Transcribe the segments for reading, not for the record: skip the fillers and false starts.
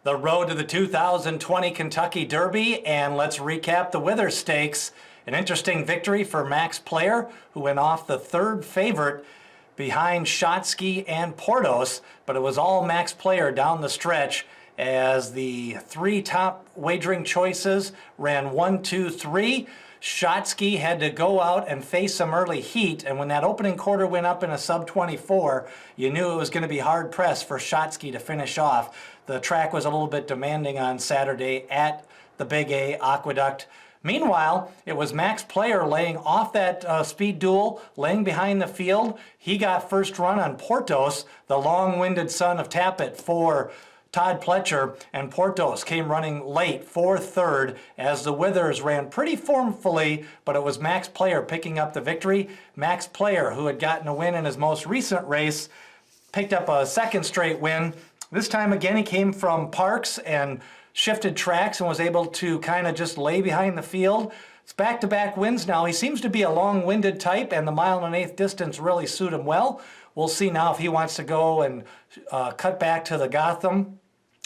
The road to the 2020 Kentucky Derby, and let's recap the Withers Stakes. An interesting victory for Max Player, who went off the third favorite behind Shotsky and Portos, but it was all Max Player down the stretch as the three top wagering choices ran 1, 2, 3. Shotsky had to go out and face some early heat, and when that opening quarter went up in a sub-24, you knew it was going to be hard pressed for Shotsky to finish off. The track was a little bit demanding on Saturday at the Big A Aqueduct. Meanwhile, it was Max Player laying off that speed duel, laying behind the field. He got first run on Portos, the long-winded son of Tappet, for Todd Pletcher, and Portos came running late for third as the Withers ran pretty formfully, but it was Max Player picking up the victory. Max Player, who had gotten a win in his most recent race, picked up a second straight win. This time again he came from Parks and shifted tracks and was able to kind of just lay behind the field. It's back-to-back wins now. He seems to be a long-winded type, and the 1.125 distance really suit him well. We'll see now if he wants to go and cut back to the Gotham,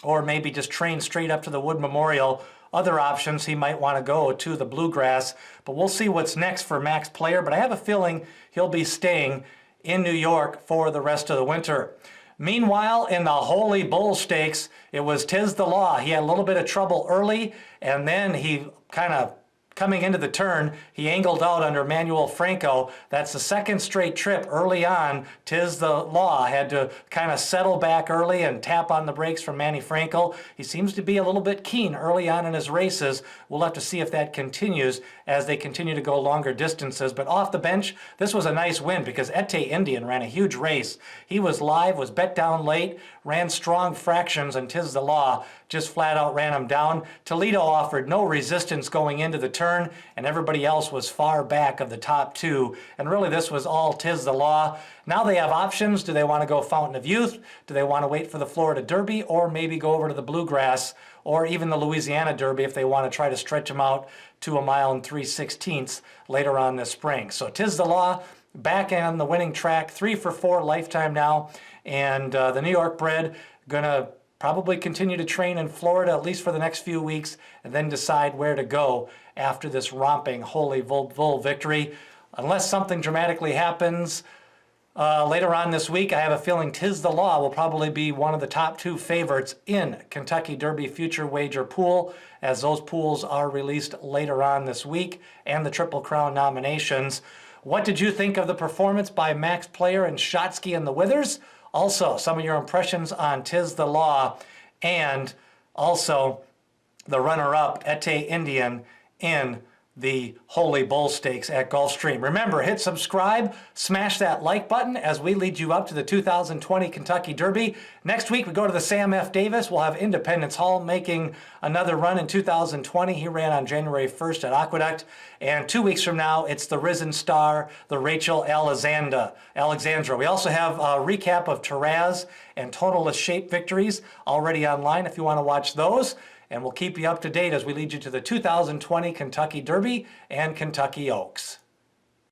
or maybe just train straight up to the Wood Memorial. Other options, he might want to go to the Bluegrass, but we'll see what's next for Max Player, but I have a feeling he'll be staying in New York for the rest of the winter. Meanwhile, in the Holy Bull Stakes, it was Tiz the Law. He had a little bit of trouble early, and then he kind of coming into the turn, he angled out under Manuel Franco. That's the second straight trip early on. Tiz the Law had to kind of settle back early and tap on the brakes from Manny Franco. He seems to be a little bit keen early on in his races. We'll have to see if that continues as they continue to go longer distances. But off the bench, this was a nice win because Ete Indian ran a huge race. He was live, was bet down late, ran strong fractions, and Tiz the Law just flat out ran him down. Toledo offered no resistance going into the turn, and everybody else was far back of the top two. And really this was all Tiz the Law. Now they have options. Do they want to go Fountain of Youth? Do they want to wait for the Florida Derby, or maybe go over to the Bluegrass, or even the Louisiana Derby if they want to try to stretch them out to 1 mile and 3/16 later on this spring? So Tiz the Law back on the winning track, 3 for 4 lifetime now, and the New York bred gonna probably continue to train in Florida at least for the next few weeks, and then decide where to go after this romping Holy Bull victory. Unless something dramatically happens later on this week, I have a feeling Tiz the Law will probably be one of the top 2 favorites in Kentucky Derby Future Wager Pool, as those pools are released later on this week, and the Triple Crown nominations. What did you think of the performance by Max Player and Shotsky and the Withers? Also, some of your impressions on Tiz the Law, and also the runner-up, Ete Indian, in the Holy Bull Stakes at Gulfstream. Remember, hit subscribe, smash that like button as we lead you up to the 2020 Kentucky Derby. Next week, we go to the Sam F. Davis. We'll have Independence Hall making another run in 2020. He ran on January 1st at Aqueduct. And 2 weeks from now, it's the Risen Star, the Rachel Alexandra. We also have a recap of Taraz and Total Shape victories already online if you want to watch those. And we'll keep you up to date as we lead you to the 2020 Kentucky Derby and Kentucky Oaks.